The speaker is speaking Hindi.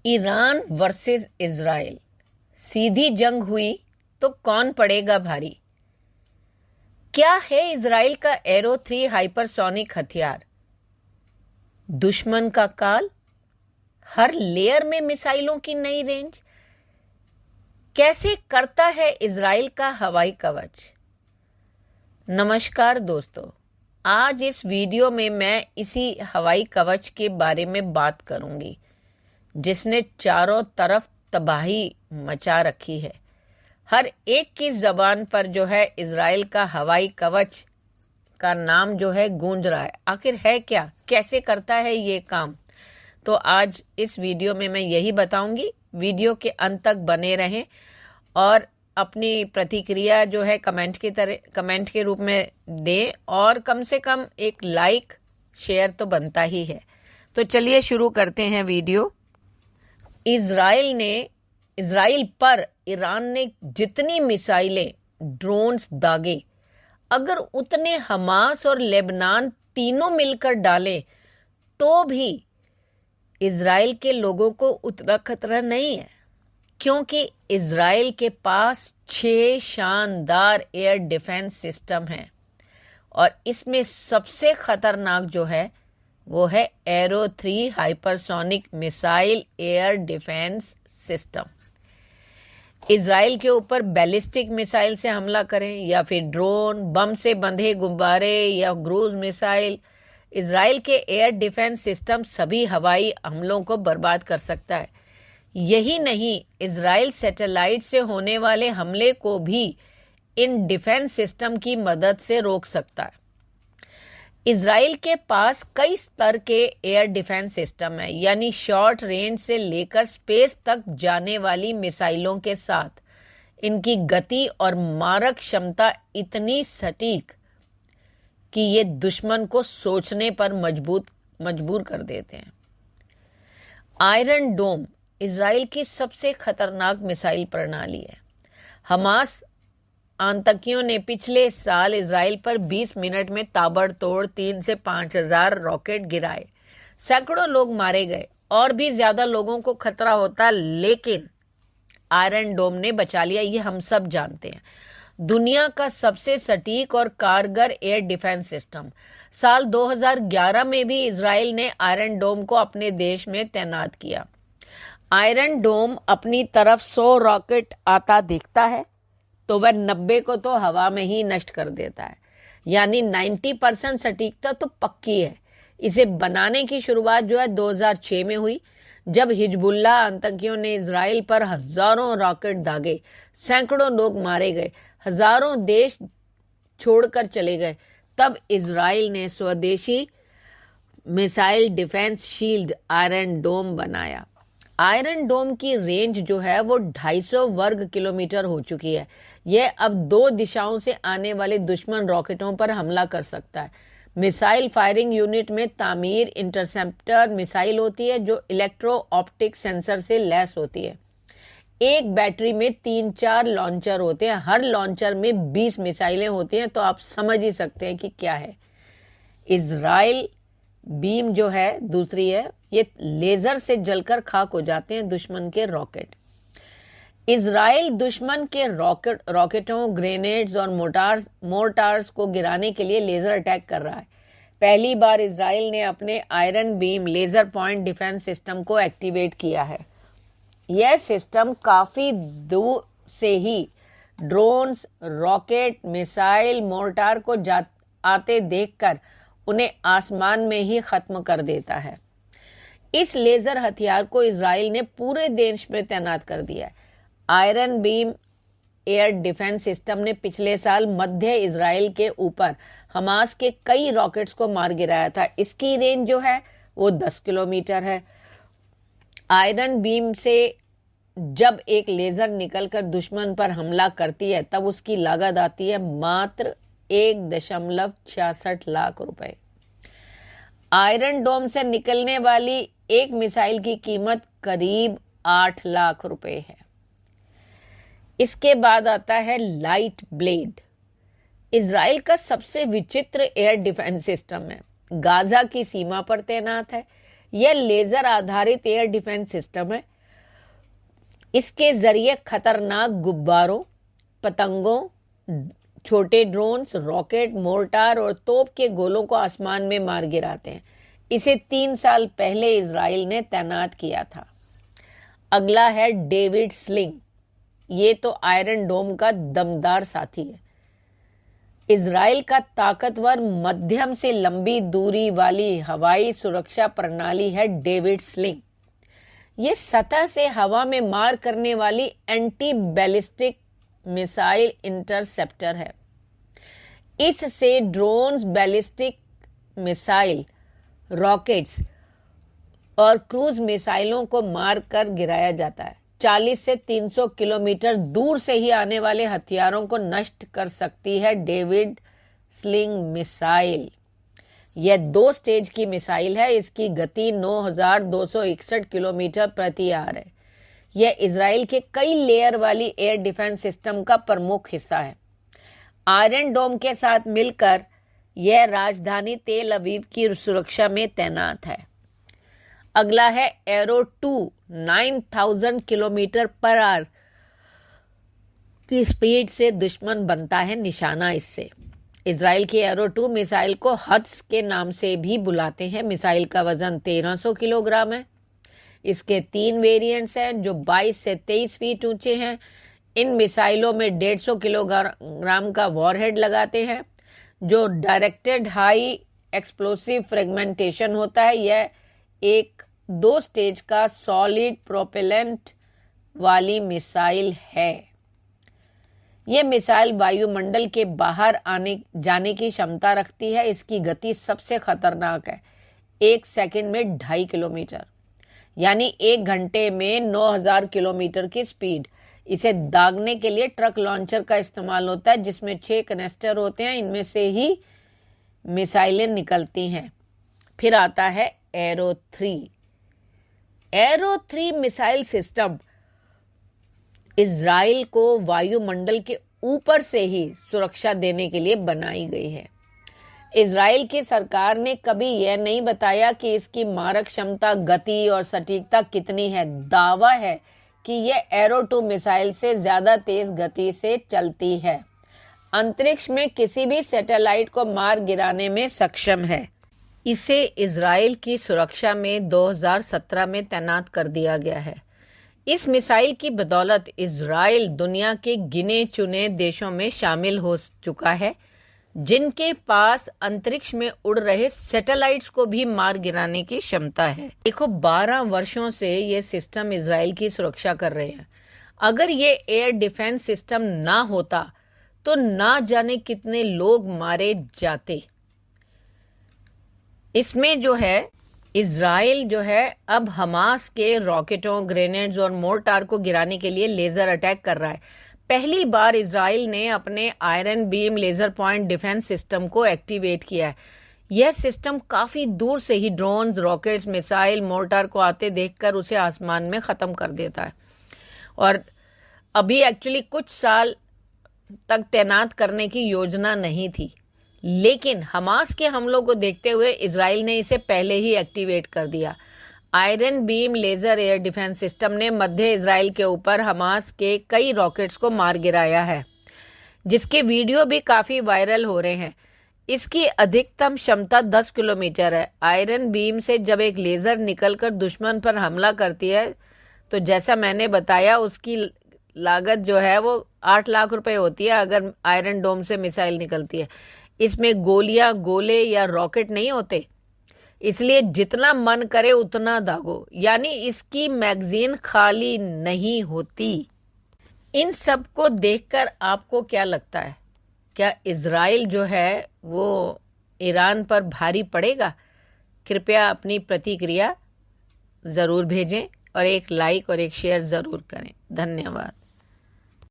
ईरान वर्सेस इजराइल, सीधी जंग हुई तो कौन पड़ेगा भारी। क्या है इजराइल का एरो 3 हाइपरसोनिक हथियार? दुश्मन का काल, हर लेयर में मिसाइलों की नई रेंज। कैसे करता है इजराइल का हवाई कवच? नमस्कार दोस्तों, आज इस वीडियो में मैं इसी हवाई कवच के बारे में बात करूंगी जिसने चारों तरफ तबाही मचा रखी है। हर एक की जबान पर जो है इजराइल का हवाई कवच का नाम जो है गूंज रहा है। आखिर है क्या, कैसे करता है ये काम? तो आज इस वीडियो में मैं यही बताऊंगी। वीडियो के अंत तक बने रहें और अपनी प्रतिक्रिया जो है कमेंट के रूप में दें, और कम से कम एक लाइक शेयर तो बनता ही है। तो चलिए शुरू करते हैं वीडियो। इजराइल पर ईरान ने जितनी मिसाइलें, ड्रोन्स दागे, अगर उतने हमास और लेबनान तीनों मिलकर डालें तो भी इजराइल के लोगों को उतना खतरा नहीं है, क्योंकि इजराइल के पास 6 शानदार एयर डिफेंस सिस्टम हैं और इसमें सबसे खतरनाक जो है वो है arrow 3 hypersonic missile air defence system. Israel के ऊपर बैलिस्टिक मिसाइल से हमला करें या फिर ड्रोन, बम से बंधे गुब्बारे या क्रूज मिसाइल, इजराइल के एयर डिफेंस सिस्टम सभी हवाई हमलों को बर्बाद कर सकता है। यही नहीं, इजराइल सैटेलाइट से होने वाले हमले को भी इन डिफेंस सिस्टम की मदद से रोक सकता है। इजराइल के पास कई स्तर के एयर डिफेंस सिस्टम है, यानी शॉर्ट रेंज से लेकर स्पेस तक जाने वाली मिसाइलों के साथ इनकी गति और मारक क्षमता इतनी सटीक कि ये दुश्मन को सोचने पर मजबूर कर देते हैं। आयरन डोम इजराइल की सबसे खतरनाक मिसाइल प्रणाली है। हमास आतंकियों ने पिछले साल इजराइल पर 20 मिनट में ताबड़तोड़ 3 से 5 हजार रॉकेट गिराए। सैकड़ों लोग मारे गए और भी ज्यादा लोगों को खतरा होता, लेकिन आयरन डोम ने बचा लिया। ये हम सब जानते हैं। दुनिया का सबसे सटीक और कारगर एयर डिफेंस सिस्टम। साल 2011 में भी इजराइल ने आयरन डोम को अपने देश में तैनात किया। आयरन डोम अपनी तरफ 100 रॉकेट आता देखता है तो वह 90 को तो हवा में ही नष्ट कर देता है, यानी 90% सटीकता तो पक्की है। इसे बनाने की शुरुआत जो है 2006 में हुई, जब हिजबुल्लाह आतंकियों ने इजराइल पर हजारों रॉकेट दागे, सैकड़ों लोग मारे गए, हजारों देश छोड़कर चले गए। तब इजराइल ने स्वदेशी मिसाइल डिफेंस शील्ड आयरन डोम बनाया। आयरन डोम की रेंज जो है वो 250 वर्ग किलोमीटर हो चुकी है। यह अब 2 दिशाओं से आने वाले दुश्मन रॉकेटों पर हमला कर सकता है। मिसाइल फायरिंग यूनिट में तामीर इंटरसेप्टर मिसाइल होती है जो इलेक्ट्रो ऑप्टिक सेंसर से लैस होती है। एक बैटरी में 3-4 लॉन्चर होते हैं, हर लॉन्चर में 20 मिसाइलें होती हैं। तो आप समझ ही सकते हैं कि क्या है। इजराइल बीम जो है दूसरी है, ये लेजर से जलकर खाक हो जाते हैं दुश्मन के रॉकेट। इजराइल दुश्मन के रॉकेटों, ग्रेनेड्स और मोर्टार्स को गिराने के लिए लेजर अटैक कर रहा है। पहली बार इजराइल ने अपने Iron beam laser point defence system को एक्टिवेट किया है। यह सिस्टम काफी दूर से ही ड्रोन्स, रॉकेट, मिसाइल, मोर्टार को आते देखकर उन्हें आसमान में ही खत्म कर देता है। इस लेजर हथियार को इजराइल ने पूरे देश में तैनात कर दिया है। Iron beam air defence system ने पिछले साल मध्य इजराइल के ऊपर हमास के कई रॉकेट्स को मार गिराया था। इसकी रेंज जो है वो 10 किलोमीटर है। आयरन बीम से जब एक लेजर निकलकर दुश्मन पर हमला करती है तब उसकी लागत आती है मात्र 1.66 लाख रुपए। आयरन डोम से निकलने वाली एक मिसाइल की कीमत करीब 8 लाख रुपए है। इसके बाद आता है लाइट ब्लेड। इजराइल का सबसे विचित्र एयर डिफेंस सिस्टम है। गाजा की सीमा पर तैनात है। यह लेजर आधारित एयर डिफेंस सिस्टम है। इसके जरिए खतरनाक गुब्बारों, पतंगों, छोटे ड्रोन्स, रॉकेट, मोर्टार और तोप के गोलों को आसमान में मार गिराते हैं। इसे 3 साल पहले इजराइल ने तैनात किया था। अगला है डेविड स्लिंग। ये तो आयरन डोम का दमदार साथी है। इजराइल का ताकतवर मध्यम से लंबी दूरी वाली हवाई सुरक्षा प्रणाली है डेविड स्लिंग। ये सतह से हवा में मार करने वाली एंटी बैलिस्टिक मिसाइल इंटरसेप्टर है। इससे ड्रोन्स, बैलिस्टिक मिसाइल, रॉकेट्स और क्रूज मिसाइलों को मार कर गिराया जाता है। 40 से 300 किलोमीटर दूर से ही आने वाले हथियारों को नष्ट कर सकती है डेविड स्लिंग मिसाइल। यह 2 स्टेज की मिसाइल है। इसकी गति 9,261 किलोमीटर प्रति आवर है। यह इजराइल के कई लेयर वाली एयर डिफेंस सिस्टम का प्रमुख हिस्सा है। आयरन डोम के साथ मिलकर यह राजधानी तेल अवीव की सुरक्षा में तैनात है। अगला है एरो 2। 9,000 किलोमीटर पर आवर की स्पीड से दुश्मन बनता है निशाना। इससे इजराइल की एरो 2 मिसाइल को हत्स के नाम से भी बुलाते हैं। मिसाइल का वजन 1300 किलोग्राम है। इसके 3 वेरिएंट्स हैं जो 22 से 23 फीट ऊंचे हैं। इन मिसाइलों में 150 किलोग्राम का वॉरहेड लगाते हैं जो डायरेक्टेड हाई एक्सप्लोसिव फ्रेगमेंटेशन होता है। यह एक 2 स्टेज का सॉलिड प्रोपेलेंट वाली मिसाइल है। यह मिसाइल वायुमंडल के बाहर आने जाने की क्षमता रखती है। इसकी गति सबसे खतरनाक है, 1 सेकंड में 2.5 किलोमीटर, यानी 1 घंटे में 9,000 किलोमीटर की स्पीड। इसे दागने के लिए ट्रक लॉन्चर का इस्तेमाल होता है जिसमें 6 कनेस्टर होते हैं। इनमें से ही मिसाइलें निकलती हैं। फिर आता है arrow 3। Arrow 3 missile system Israel को वायुमंडल के ऊपर से ही सुरक्षा देने के लिए बनाई गई है। इजराइल की सरकार ने कभी यह नहीं बताया कि इसकी मारक क्षमता, गति और सटीकता कितनी है। दावा है कि यह एरो 2 मिसाइल से ज्यादा तेज गति से चलती है। अंतरिक्ष में किसी भी सैटेलाइट को मार गिराने में सक्षम है। इसे इजराइल की सुरक्षा में 2017 में तैनात कर दिया गया है। इस मिसाइल की बदौलत इजराइल दुनिया के गिने चुने देशों में शामिल हो चुका है जिनके पास अंतरिक्ष में उड़ रहे सैटेलाइट्स को भी मार गिराने की क्षमता है। देखो, 12 वर्षों से ये सिस्टम इजराइल की सुरक्षा कर रहे हैं। अगर ये एयर डिफेंस सिस्टम ना होता तो ना जाने कितने लोग मारे जाते। इसमें जो है इजराइल जो है अब हमास के रॉकेटों, ग्रेनेड्स और मोर्टार को गिराने के लिए लेजर अटैक कर रहा है। पहली बार इजराइल ने अपने Iron beam laser point defence system को एक्टिवेट किया है। यह सिस्टम काफी दूर से ही ड्रोन्स, रॉकेट्स, मिसाइल, मोर्टार को आते देखकर उसे आसमान में खत्म कर देता है। और अभी एक्चुअली कुछ साल तक तैनात करने की योजना नहीं थी, लेकिन हमास के हमलों को देखते हुए इजराइल ने इसे पहले ही एक्टिवेट कर दिया। Iron beam laser air defence system ने मध्य इजराइल के ऊपर हमास के कई रॉकेट्स को मार गिराया है, जिसके वीडियो भी काफी वायरल हो रहे हैं। इसकी अधिकतम क्षमता 10 किलोमीटर है। आयरन बीम से जब एक लेजर निकलकर दुश्मन पर हमला करती है तो जैसा मैंने बताया उसकी लागत जो है वो 8 लाख रुपए होती है अगर आयरन डोम से मिसाइल निकलती है। इसमें गोलियां, गोले या रॉकेट नहीं होते, इसलिए जितना मन करे उतना दागो, यानी इसकी मैगजीन खाली नहीं होती। इन सब को देखकर आपको क्या लगता है? क्या इजराइल जो है वो ईरान पर भारी पड़ेगा? कृपया अपनी प्रतिक्रिया ज़रूर भेजें और एक लाइक और एक शेयर ज़रूर करें। धन्यवाद।